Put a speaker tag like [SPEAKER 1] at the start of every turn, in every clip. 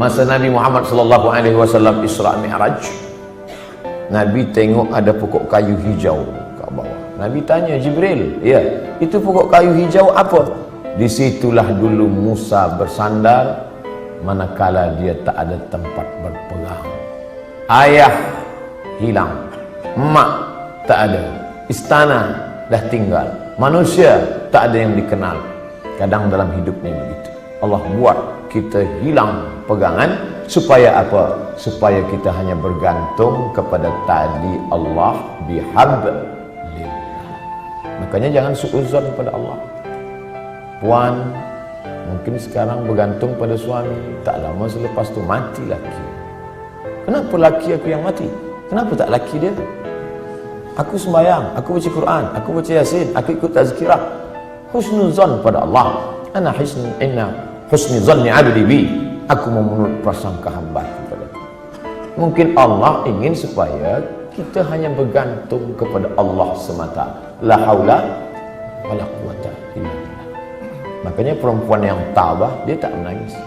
[SPEAKER 1] Masa Nabi Muhammad sallallahu alaihi wasallam Isra Mi'raj, Nabi tengok ada pokok kayu hijau kat bawah. Nabi tanya Jibril, "Ya, itu pokok kayu hijau apa?" Disitulah dulu Musa bersandar manakala dia tak ada tempat berpegang. Ayah hilang, mak tak ada, istana dah tinggal, manusia tak ada yang dikenal. Kadang dalam hidup ni begitu. Allah buat kita hilang pegangan supaya apa? Supaya kita hanya bergantung kepada tali Allah bihablillah. Makanya jangan suuzon pada Allah. Puan mungkin sekarang bergantung pada suami, tak lama selepas tu mati laki. Kenapa laki aku yang mati? Kenapa tak laki dia? Aku sembahyang, aku baca Quran, aku baca Yasin, aku ikut tazkirah. Husnuzon pada Allah. Inna husni zanni abdi bi. Aku memenuhi prasangka hamba kepada aku. Mungkin Allah ingin supaya kita hanya bergantung kepada Allah semata. La haula wala quwata illa billah. Makanya perempuan yang tabah dia tak menangis.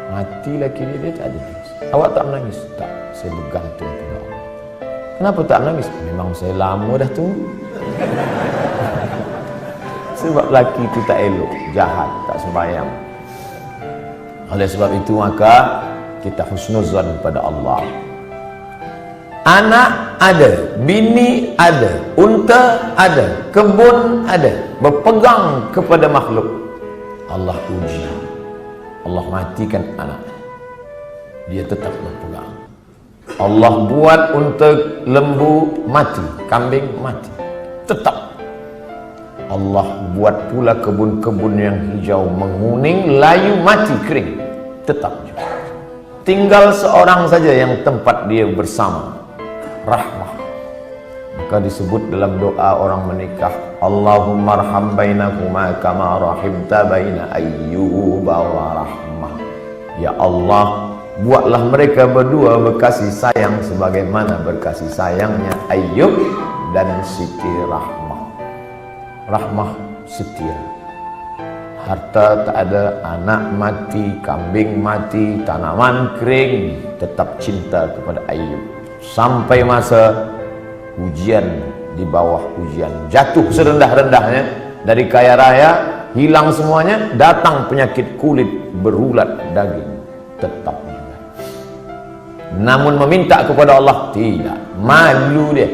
[SPEAKER 1] Mati laki dia tak ada nangis. Awak tak menangis? Tak, saya bergantung kepada Allah. Kenapa tak menangis? Memang saya lama dah tunggu. Sebab laki itu tak elok, jahat, tak sembahyang. Oleh sebab itu maka kita husnuzan pada Allah. Anak ada, bini ada, unta ada, kebun ada, berpegang kepada makhluk. Allah uji, Allah matikan anak, dia tetap berpegang. Allah buat unta lembu mati, kambing mati, tetap. Allah buat pula kebun-kebun yang hijau menguning, layu, mati, kering, tetap juga. Tinggal seorang saja yang tempat dia bersama, rahmah. Maka disebut dalam doa orang menikah, Allahumma arham bainakuma kama rahimta baina Ayyuba wa rahmah. Ya Allah, buatlah mereka berdua berkasih sayang sebagaimana berkasih sayangnya Ayyub dan Siti Rahmah. Rahmah setia. Harta tak ada, anak mati, kambing mati, tanaman kering, tetap cinta kepada Ayyub. Sampai masa ujian, di bawah ujian, jatuh serendah-rendahnya dari kaya raya, hilang semuanya, datang penyakit kulit, berulat daging, tetap juga. Namun meminta kepada Allah tidak, malu dia.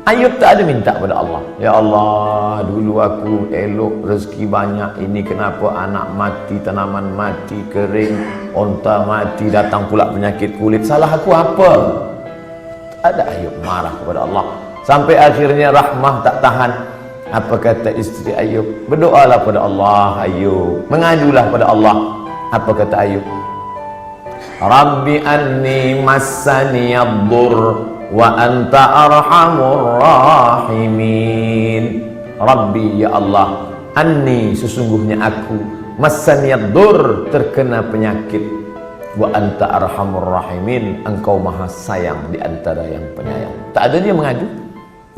[SPEAKER 1] Ayub tak ada minta kepada Allah, ya Allah, dulu aku elok, rezeki banyak, ini kenapa anak mati, tanaman mati, kering, onta mati, datang pula penyakit kulit, salah aku apa? Tak ada. Ayub marah kepada Allah. Sampai akhirnya Rahmah tak tahan. Apa kata isteri Ayub? Berdoalah pada Allah Ayub, mengadulah pada Allah. Apa kata Ayub? Rabbi anni massani ad-dur wa anta arhamur rahimin. Rabbi, ya Allah, anni, sesungguhnya aku, massaniyadur, terkena penyakit, wa anta arhamur rahimin, engkau maha sayang di antara yang penyayang. Tak ada dia mengadu,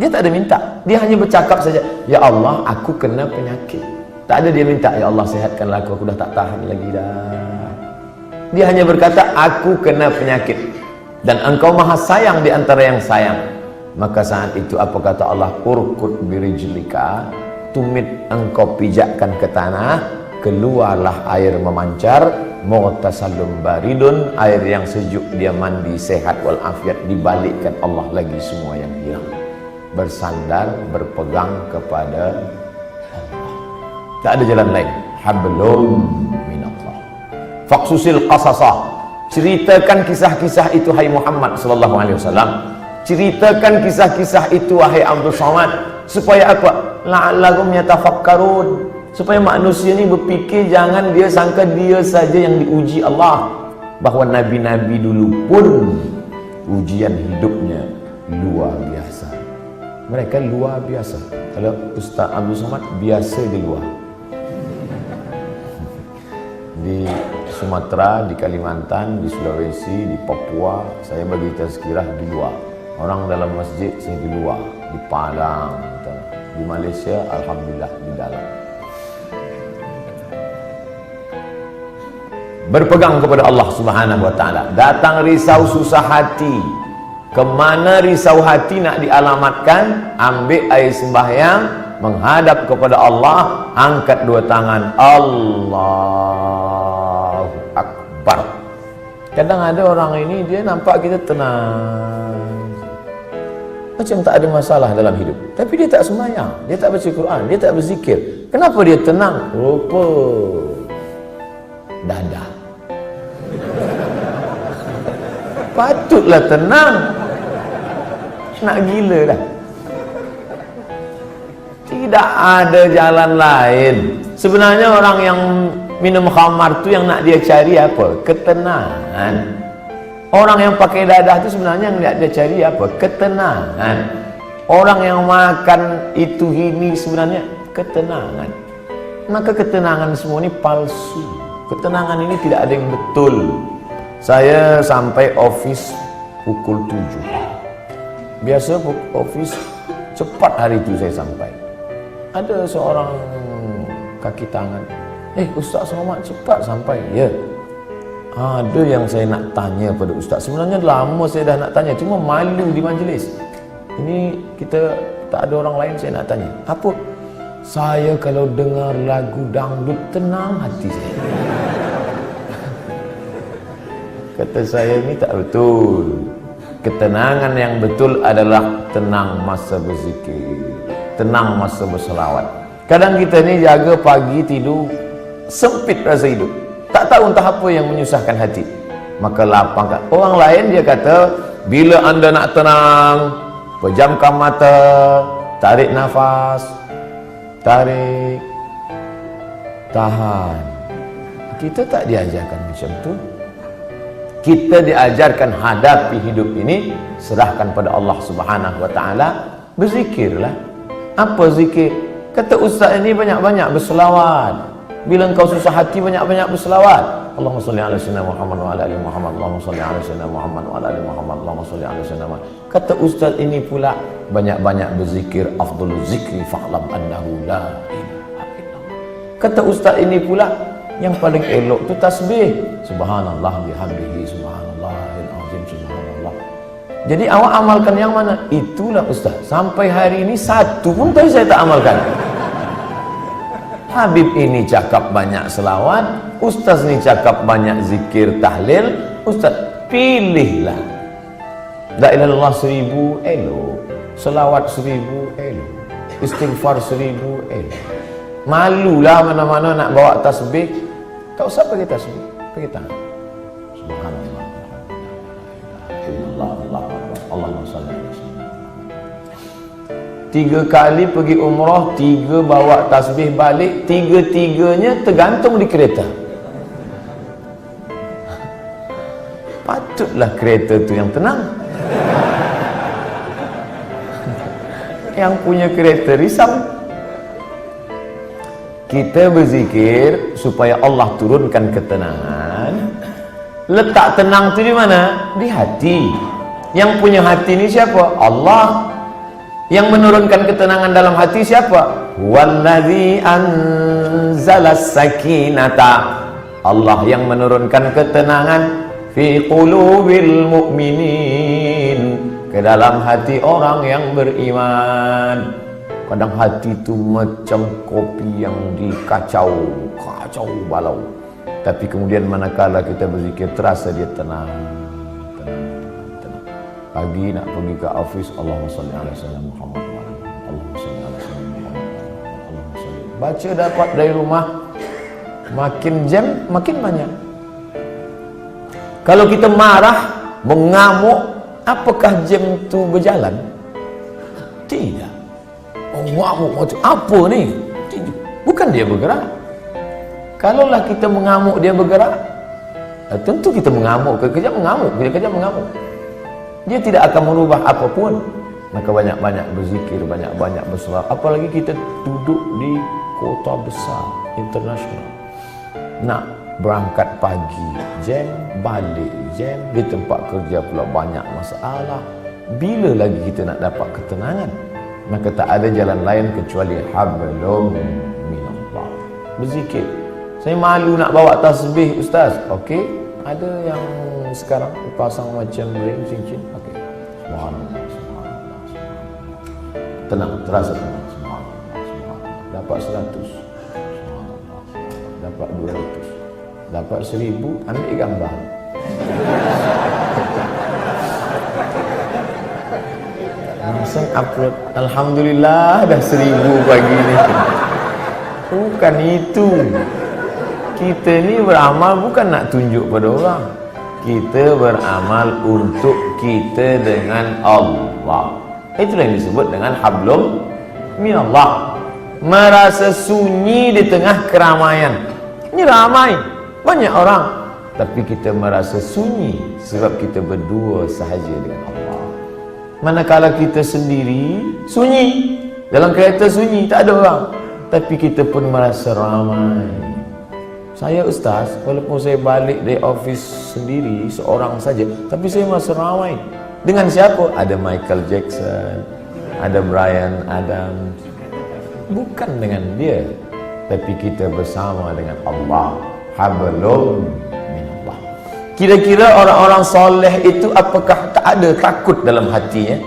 [SPEAKER 1] dia tak ada minta, dia hanya bercakap saja, ya Allah, aku kena penyakit. Tak ada dia minta, ya Allah, sehatkanlah aku dah tak tahan lagi dah. Dia hanya berkata, aku kena penyakit dan engkau maha sayang di antara yang sayang. Maka saat itu apa kata Allah? Urkut birijlika, tumit engkau pijakkan ke tanah, keluarlah air memancar, mughtasalun baridun, air yang sejuk, dia mandi sehat walafiat, dibalikkan Allah lagi semua yang hilang. Bersandar, berpegang kepada Allah, tak ada jalan lain. Hablum minallah. Faqsusil qasasah, ceritakan kisah-kisah itu hai Muhammad sallallahu alaihi wasallam. Ceritakan kisah-kisah itu wahai Abdul Somad, supaya apa? La'allahum yatafakkarun, supaya manusia ni berfikir, jangan dia sangka dia saja yang diuji Allah, bahawa nabi-nabi dulu pun ujian hidupnya luar biasa. Mereka luar biasa. Kalau Ustaz Abdul Somad biasa di luar, di Sumatera, di Kalimantan, di Sulawesi, di Papua, saya bagi tazkirah di luar. Orang dalam masjid, saya di luar. Di Padang, di Malaysia, alhamdulillah di dalam. berpegang kepada Allah Subhanahu wa taala. Datang risau susah hati, kemana risau hati nak dialamatkan? Ambil air sembahyang, menghadap kepada Allah, angkat dua tangan, Allahu Akbar. Kadang ada orang ini dia nampak kita tenang, macam tak ada masalah dalam hidup, tapi dia tak sembahyang, dia tak baca Quran, dia tak berzikir. Kenapa dia tenang? Rupa dadah. Patutlah tenang, nak gila dah. Tidak ada jalan lain. Sebenarnya orang yang minum khamar tu yang nak dia cari apa? Ketenangan. Orang yang pakai dadah tu sebenarnya yang nak dia cari apa? Ketenangan. Orang yang makan itu ini sebenarnya ketenangan. Maka ketenangan semua ini palsu. Ketenangan ini tidak ada yang betul. Saya sampai office pukul 7. Biasa office cepat hari itu saya sampai. Ada seorang kaki tangan, Ustaz Somad cepat sampai. Ya, ada yang saya nak tanya pada Ustaz. Sebenarnya lama saya dah nak tanya, cuma malu di majlis. Ini kita tak ada orang lain, saya nak tanya. Apa? Saya kalau dengar lagu dangdut tenang hati saya. Kata saya, ini tak betul. Ketenangan yang betul adalah tenang masa berzikir, tenang masa berselawat. Kadang kita ni jaga pagi tidur, sempit rasa hidup, tak tahu entah apa yang menyusahkan hati, maka lapangkan. Orang lain dia kata, bila anda nak tenang, pejamkan mata, tarik nafas, tarik, tahan. Kita tak diajarkan macam tu. Kita diajarkan hadapi hidup ini, serahkan pada Allah Subhanahu wa taala, berzikirlah. Apa zikir? Kata ustaz ini banyak-banyak berselawat. Bila engkau susah hati, banyak-banyak berselawat. Allahumma salli ala sayyidina Muhammad wa ala ali Muhammad. Allahumma salli ala sayyidina Muhammad wa ala ali Muhammad. Allahumma salli ala sayyidina Muhammad. Kata ustaz ini pula, banyak-banyak berzikir, afdhalul zikri fa'lam annahu la ilaha illallah. Kata ustaz ini pula, yang paling elok tu tasbih, subhanallah bihamdihi, subhanallahil azim, subhanallah. Jadi awak amalkan yang mana? Itulah ustaz. Sampai hari ini satu pun saya tak amalkan. Habib ini cakap banyak selawat, ustaz ni cakap banyak zikir tahlil. Ustaz, pilihlah. La ilaha illallah 1000 elok, selawat 1000 elok, istighfar 1000 elok. Malulah mana-mana nak bawa tasbih. Tak usah pakai tasbih, pakai tangan. Subhanallah, Allahumma salli ala sayyidina Muhammad. 3 kali pergi umrah, 3 bawa tasbih balik, 3-3-nya tergantung di kereta. Patutlah kereta tu yang tenang. Yang punya kereta risau. Kita berzikir supaya Allah turunkan ketenangan. Letak tenang tu di mana? Di hati. Yang punya hati ni siapa? Allah. Yang menurunkan ketenangan dalam hati siapa? Wallazi anzalas sakinata. Allah yang menurunkan ketenangan fi qulubil mu'minin, ke dalam hati orang yang beriman. Kadang hati tu macam kopi yang dikacau, kacau balau. Tapi kemudian manakala kita berzikir, terasa dia tenang. Pagi nak pergi ke office, Allahumma salli ala sayyidina Muhammad, Allahumma salli ala sayyidina Muhammad, Allahumma salli. Baca dapat dari rumah, makin jam makin banyak. Kalau kita marah, mengamuk, apakah jam tu berjalan? Tidak. Mengamuk macam apa ni? Bukan dia bergerak. Kalaulah kita mengamuk dia bergerak, tentu kita mengamuk, kejap mengamuk, kejap mengamuk. Dia tidak akan merubah apapun. Maka banyak-banyak berzikir, banyak-banyak berselawat. Apalagi kita duduk di kota besar, internasional. Nak berangkat pagi, jam, balik jam, di tempat kerja pula banyak masalah. Bila lagi kita nak dapat ketenangan? Maka tak ada jalan lain kecuali hablum minallah. Berzikir. Saya malu nak bawa tasbih Ustaz. Okey, ada yang sekarang pasang macam ring cincin. Okey. Subhanallah, subhanallah, subhanallah. Tenang, terasa tenang. Subhanallah, subhanallah. Dapat 100. Subhanallah. Dapat 200. Dapat 1000, ambil gambar. Langsung upload. Alhamdulillah dah 1000 pagi ni. Bukan itu. Kita ni beramal bukan nak tunjuk pada orang. Kita beramal untuk kita dengan Allah. Itulah yang disebut dengan hablum minallah. Merasa sunyi di tengah keramaian. Ini ramai, banyak orang, tapi kita merasa sunyi sebab kita berdua sahaja dengan Allah. Manakala kita sendiri, sunyi. Dalam kereta sunyi, tak ada orang, tapi kita pun merasa ramai. Saya Ustaz, walaupun saya balik dari office sendiri, seorang saja, tapi saya merasa ramai. Dengan siapa? Ada Michael Jackson, ada Bryan Adams. Bukan dengan dia, tapi kita bersama dengan Allah. Hablum minallah. Kira-kira orang-orang soleh itu apakah tak ada takut dalam hatinya?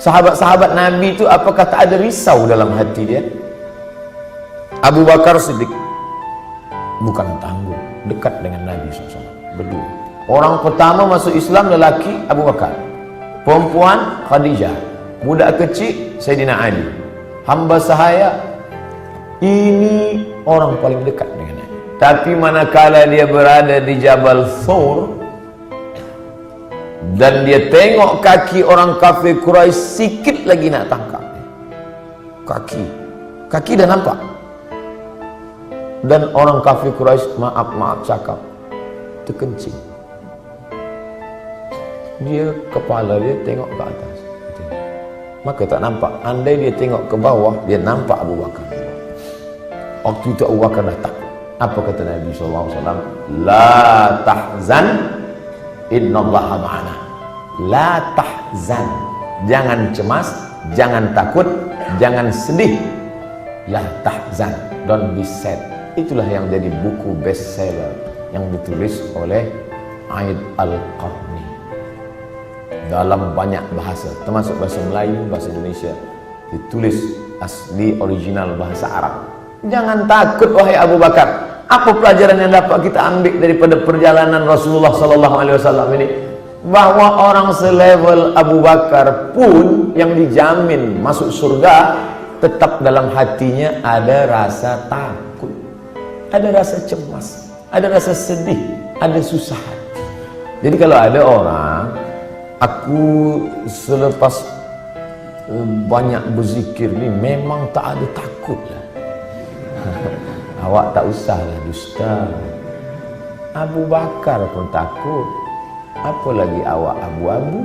[SPEAKER 1] Sahabat-sahabat Nabi itu apakah tak ada risau dalam hati dia? Abu Bakar Siddiq bukan tangguh, dekat dengan Nabi SAW, berdua. Orang pertama masuk Islam lelaki Abu Bakar, perempuan Khadijah, budak kecil Sayyidina Ali, hamba sahaya. Ini orang paling dekat dengan Nabi. Tapi manakala dia berada di Jabal Thur dan dia tengok kaki orang kafir Quraisy, sikit lagi nak tangkap kaki dah nampak. Dan orang kafir Quraisy maaf cakap, terkencing. Dia kepala dia tengok ke atas, maka tak nampak. Andai dia tengok ke bawah, dia nampak Abu Bakar. Waktu itu Abu Bakar dah takut. Apa kata Nabi SAW? La tahzan, innallaha ma'ana. La tahzan, jangan cemas, jangan takut, jangan sedih. La tahzan, don't be sad. Itulah yang jadi buku bestseller yang ditulis oleh Aid Al-Qarni dalam banyak bahasa, termasuk bahasa Melayu, bahasa Indonesia, ditulis asli original bahasa Arab. Jangan takut wahai Abu Bakar. Apa pelajaran yang dapat kita ambil daripada perjalanan Rasulullah SAW ini? Bahwa orang selevel Abu Bakar pun yang dijamin masuk surga, tetap dalam hatinya ada rasa takut, ada rasa cemas, ada rasa sedih, ada susah. Jadi kalau ada orang, aku selepas banyak berzikir ni memang tak ada takut lah. Awak tak usahlah dusta. Abu Bakar pun takut, apalagi awak abu-abu.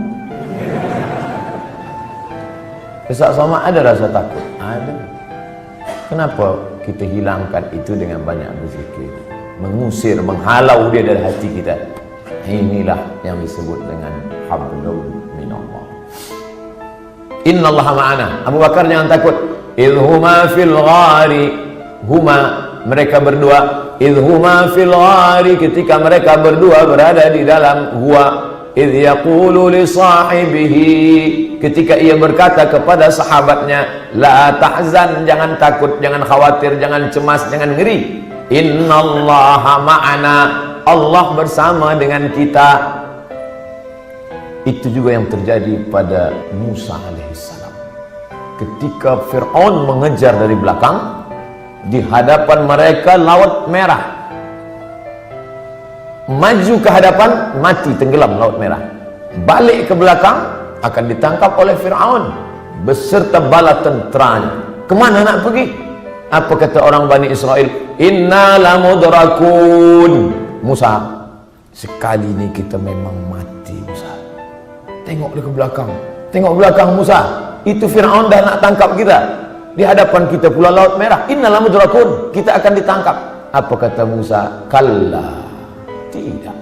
[SPEAKER 1] Ustaz Somad ada rasa takut? Ada. Kenapa kita hilangkan itu dengan banyak berzikir, mengusir, menghalau dia dari hati kita? Inilah yang disebut dengan hablum minallah. Innallaha ma'ana. Abu Bakar jangan takut. Idhuma fil ghari, huma, mereka berdua, idhuma fil ghari, ketika mereka berdua berada di dalam gua, idh yaqulu li sahibihi, ketika ia berkata kepada sahabatnya, la tahzan, jangan takut, jangan khawatir, jangan cemas, jangan ngeri. Innallaha ma'ana, Allah bersama dengan kita. Itu juga yang terjadi pada Musa alaihissalam. Ketika Fir'aun mengejar dari belakang, di hadapan mereka laut merah. Maju ke hadapan, mati tenggelam laut merah. Balik ke belakang, akan ditangkap oleh Fir'aun beserta bala tenteranya. Kemana nak pergi? Apa kata orang Bani Israel? Inna lamudrakun. Musa, sekali ini kita memang mati Musa. Tengok dia ke belakang, tengok belakang Musa. Itu Fir'aun dah nak tangkap kita. Di hadapan kita pula laut merah. Inna lamudrakun, kita akan ditangkap. Apa kata Musa? Kalla, tidak.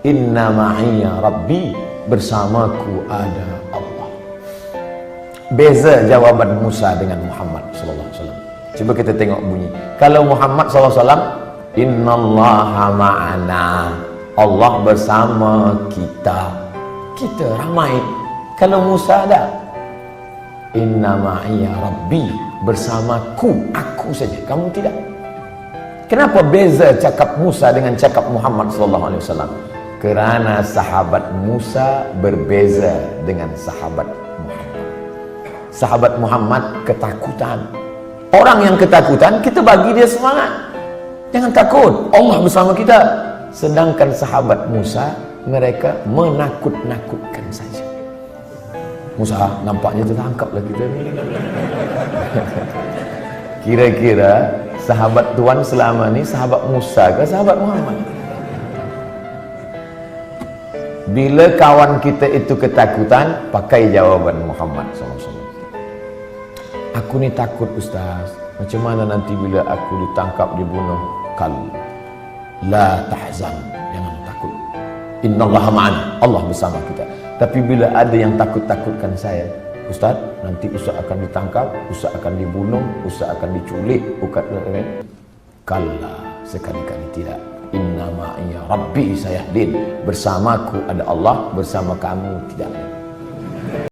[SPEAKER 1] Inna ma'iya Rabbi, bersamaku ada Allah. Beza jawaban Musa dengan Muhammad SAW. Coba kita tengok bunyi. Kalau Muhammad SAW, innallaha ma'ana, Allah bersama kita. Kita ramai. Kalau Musa ada, inna ma'iya rabbi, bersamaku, aku saja, kamu tidak. Kenapa beza cakap Musa dengan cakap Muhammad SAW? Kerana sahabat Musa berbeza dengan sahabat Muhammad. Sahabat Muhammad ketakutan. Orang yang ketakutan, kita bagi dia semangat. Jangan takut, Allah bersama kita. Sedangkan sahabat Musa, mereka menakut-nakutkan saja. Musa, nampaknya tertangkaplah kita ni. Kira-kira sahabat Tuhan selama ni sahabat Musa ke sahabat Muhammad? Bila kawan kita itu ketakutan, pakai jawaban Muhammad SAW. Aku ni takut Ustaz. Macam mana nanti bila aku ditangkap, dibunuh? Kal la tahzan, jangan takut. Innallaha ma'ana, Allah bersama kita. Tapi bila ada yang takut-takutkan saya, Ustaz, nanti Ustaz akan ditangkap, Ustaz akan dibunuh, Ustaz akan diculik, kalla, sekali-kali tidak. Inna ma'iya rabbi sayahdin, bersamaku ada Allah, bersama kamu tidak.